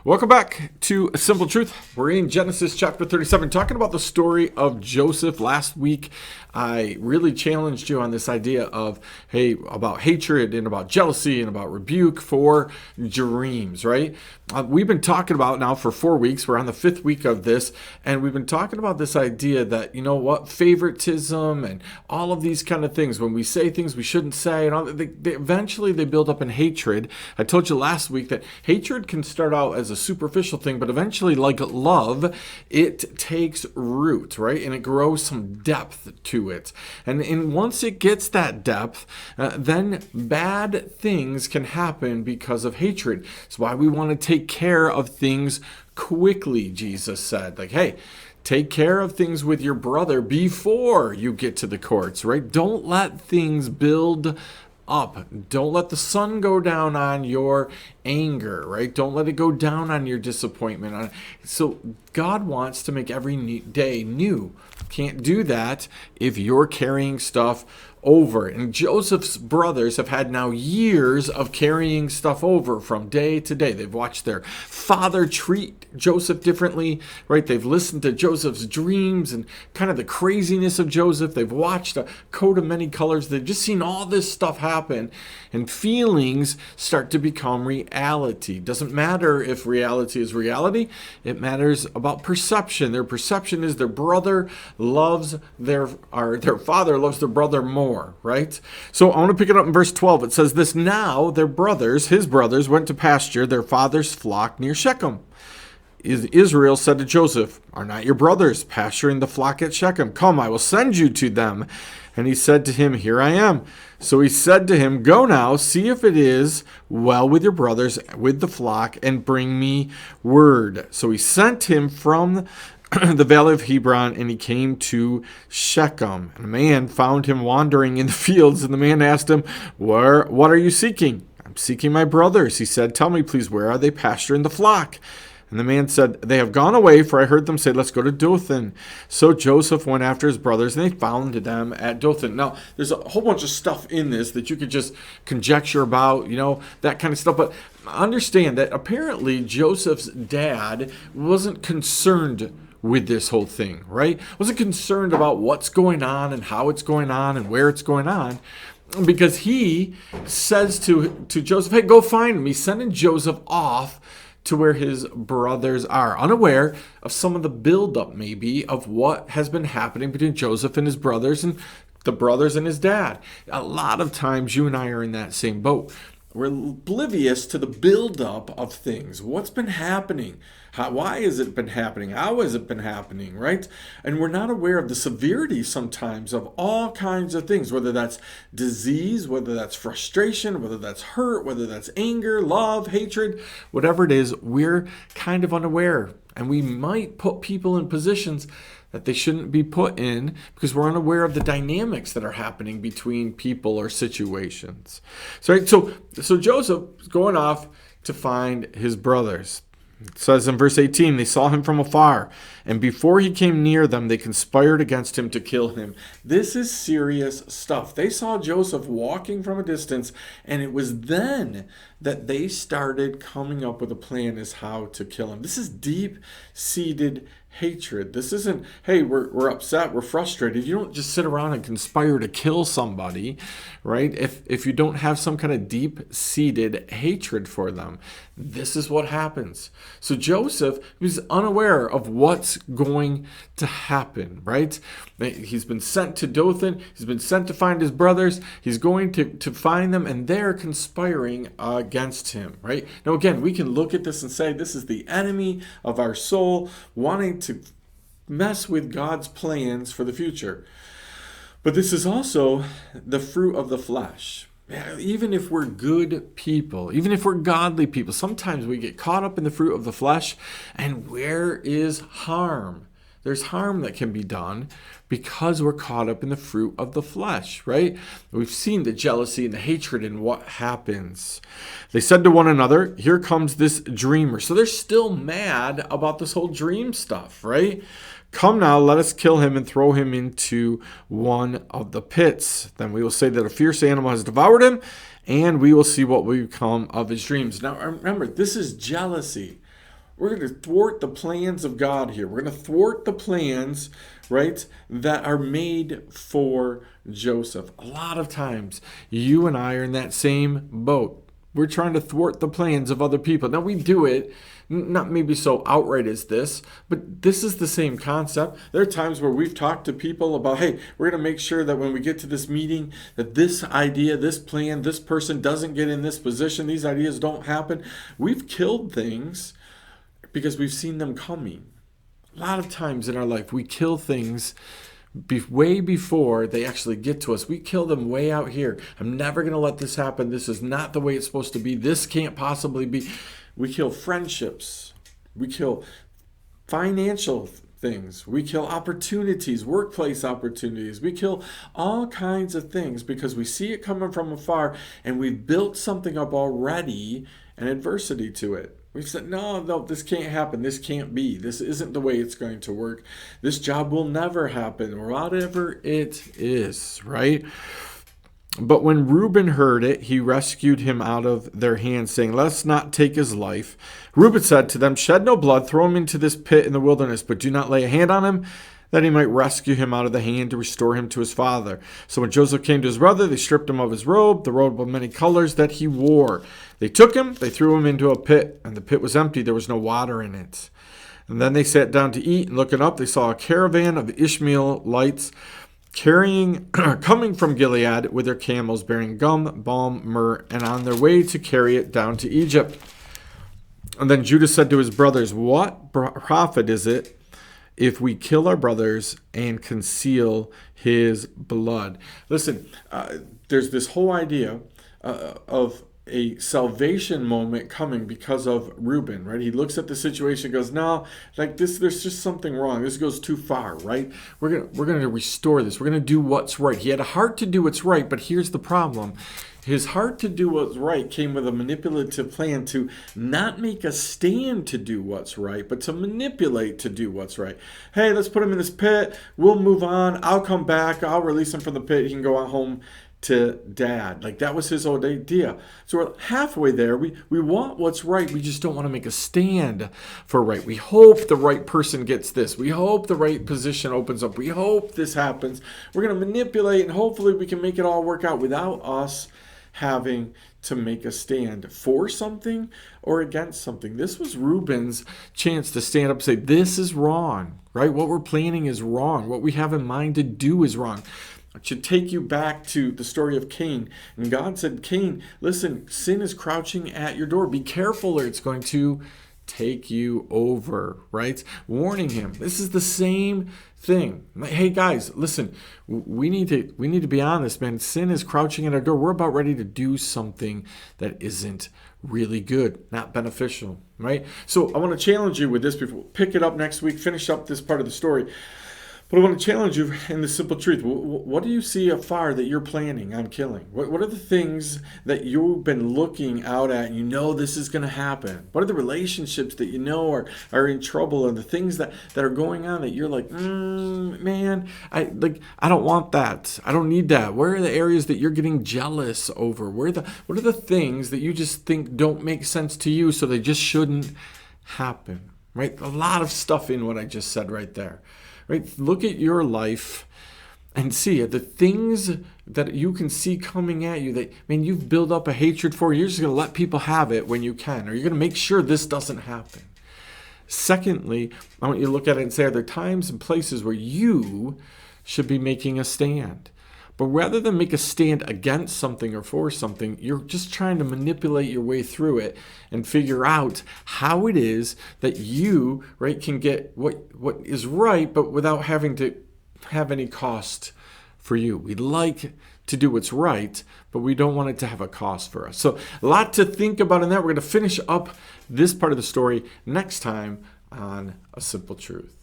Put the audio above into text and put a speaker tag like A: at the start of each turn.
A: Welcome back to A Simple Truth. We're in Genesis chapter 37, talking about the story of Joseph. Last week, I really challenged you on this idea of, about hatred and about jealousy and about rebuke for dreams, right? We've been talking about now for 4 weeks. We're on the 5th week of this, and we've been talking about this idea that, favoritism and all of these kind of things, when we say things we shouldn't say, and eventually they build up in hatred. I told you last week that hatred can start out as a superficial thing, but eventually, like love, it takes root, right? And it grows some depth to it. And once it gets that depth, then bad things can happen because of hatred. That's why we want to take care of things quickly, Jesus said. Take care of things with your brother before you get to the courts, right? Don't let things build up. Don't let the sun go down on your anger, right? Don't let it go down on your disappointment. So God wants to make every day new. Can't do that if you're carrying stuff over. And Joseph's brothers have had now years of carrying stuff over from day to day. They've watched their father treat Joseph differently, right? They've listened to Joseph's dreams and kind of the craziness of Joseph. They've watched a coat of many colors. They've just seen all this stuff happen, and feelings start to become reality. Doesn't matter if reality is reality. It matters about perception. Their perception is their father loves their brother more, right? So I want to pick it up in verse 12. It says this: now his brothers went to pasture their father's flock near Shechem. Israel said to Joseph, "Are not your brothers pasturing the flock at Shechem? Come, I will send you to them." And he said to him, "Here I am." So he said to him, "Go now, see if it is well with your brothers with the flock, and bring me word." So he sent him from the valley of Hebron, and he came to Shechem. And a man found him wandering in the fields, and the man asked him, "What are you seeking?" "I'm seeking my brothers." He said, "Tell me, please, where are they pasturing the flock?" And the man said, "They have gone away, for I heard them say, 'Let's go to Dothan.'" So Joseph went after his brothers, and they found them at Dothan. Now, there's a whole bunch of stuff in this that you could just conjecture about, that kind of stuff. But understand that apparently Joseph's dad wasn't concerned with this whole thing, right? Wasn't concerned about what's going on and how it's going on and where it's going on. Because he says to Joseph, "Hey, go find him." He's sending Joseph off to where his brothers are, unaware of some of the buildup maybe of what has been happening between Joseph and his brothers and the brothers and his dad. A lot of times you and I are in that same boat. We're oblivious to the buildup of things. What's been happening? Why has it been happening? How has it been happening, right? And we're not aware of the severity sometimes of all kinds of things, whether that's disease, whether that's frustration, whether that's hurt, whether that's anger, love, hatred, whatever it is, we're kind of unaware. And we might put people in positions that they shouldn't be put in because we're unaware of the dynamics that are happening between people or situations. So Joseph is going off to find his brothers. It says in verse 18, they saw him from afar, and before he came near them, they conspired against him to kill him. This is serious stuff. They saw Joseph walking from a distance, and it was then that they started coming up with a plan as how to kill him. This is deep-seated hatred. This isn't, hey, we're upset, we're frustrated. You don't just sit around and conspire to kill somebody, right? If you don't have some kind of deep-seated hatred for them, this is what happens. So Joseph was unaware of what's going to happen, right? He's been sent to Dothan. He's been sent to find his brothers. He's going to find them, and they're conspiring against him, right? Now, again, we can look at this and say this is the enemy of our soul wanting to mess with God's plans for the future. But this is also the fruit of the flesh. Even if we're good people, even if we're godly people, sometimes we get caught up in the fruit of the flesh, and where is harm? There's harm that can be done because we're caught up in the fruit of the flesh, right? We've seen the jealousy and the hatred and what happens. They said to one another, "Here comes this dreamer." So they're still mad about this whole dream stuff, right? "Come now, let us kill him and throw him into one of the pits. Then we will say that a fierce animal has devoured him, and we will see what will become of his dreams." Now remember, this is jealousy. We're going to thwart the plans of God here. We're going to thwart the plans, right, that are made for Joseph. A lot of times, you and I are in that same boat. We're trying to thwart the plans of other people. Now, we do it, not maybe so outright as this, but this is the same concept. There are times where we've talked to people about, hey, we're going to make sure that when we get to this meeting, that this idea, this plan, this person doesn't get in this position, these ideas don't happen. We've killed things because we've seen them coming. A lot of times in our life, we kill things way before they actually get to us. We kill them way out here. I'm never going to let this happen. This is not the way it's supposed to be. This can't possibly be. We kill friendships. We kill financial things. We kill opportunities, workplace opportunities. We kill all kinds of things because we see it coming from afar and we've built something up already and adversity to it. We've said, no, this can't happen. This can't be. This isn't the way it's going to work. This job will never happen, or whatever it is, right? But when Reuben heard it, he rescued him out of their hands, saying, let's not take his life. Reuben said to them, shed no blood, throw him into this pit in the wilderness, but do not lay a hand on him, that he might rescue him out of the hand to restore him to his father. So when Joseph came to his brother, they stripped him of his robe, the robe of many colors that he wore. They took him, they threw him into a pit, and the pit was empty. There was no water in it. And then they sat down to eat, and looking up, they saw a caravan of Ishmaelites coming from Gilead with their camels, bearing gum, balm, myrrh, and on their way to carry it down to Egypt. And then Judah said to his brothers, what profit is it if we kill our brothers and conceal his blood? Listen, there's this whole idea of a salvation moment coming because of Reuben, right? He looks at the situation and goes, no, like this, there's just something wrong. This goes too far, right? We're going to restore this. We're going to do what's right. He had a heart to do what's right, but here's the problem. His heart to do what's right came with a manipulative plan to not make a stand to do what's right, but to manipulate to do what's right. Hey, let's put him in this pit. We'll move on. I'll come back. I'll release him from the pit. He can go on home to dad. Like that was his old idea. So we're halfway there. We want what's right. We just don't want to make a stand for right. We hope the right person gets this. We hope the right position opens up. We hope this happens. We're going to manipulate and hopefully we can make it all work out without us having to make a stand for something or against something. This was Reuben's chance to stand up and say, this is wrong, right? What we're planning is wrong. What we have in mind to do is wrong. It should take you back to the story of Cain. And God said, Cain, listen, sin is crouching at your door. Be careful or it's going to take you over, right? Warning him. This is the same thing. Hey guys, listen, we need to be honest, man. Sin is crouching at our door. We're about ready to do something that isn't really good, not beneficial, right? So I want to challenge you with this before we pick it up next week, finish up this part of the story. But I want to challenge you in the simple truth. What do you see afar that you're planning on killing? What are the things that you've been looking out at and you know this is going to happen? What are the relationships that you know are in trouble and the things that are going on that you're like, man, I don't want that. I don't need that. Where are the areas that you're getting jealous over? What are the things that you just think don't make sense to you so they just shouldn't happen? Right? A lot of stuff in what I just said right there. Right? Look at your life and see the things that you can see coming at you that, you've built up a hatred for. You're just going to let people have it when you can, or you're going to make sure this doesn't happen. Secondly, I want you to look at it and say, are there times and places where you should be making a stand? But rather than make a stand against something or for something, you're just trying to manipulate your way through it and figure out how it is that you, right, can get what is right, but without having to have any cost for you. We'd like to do what's right, but we don't want it to have a cost for us. So a lot to think about in that. We're going to finish up this part of the story next time on A Simple Truth.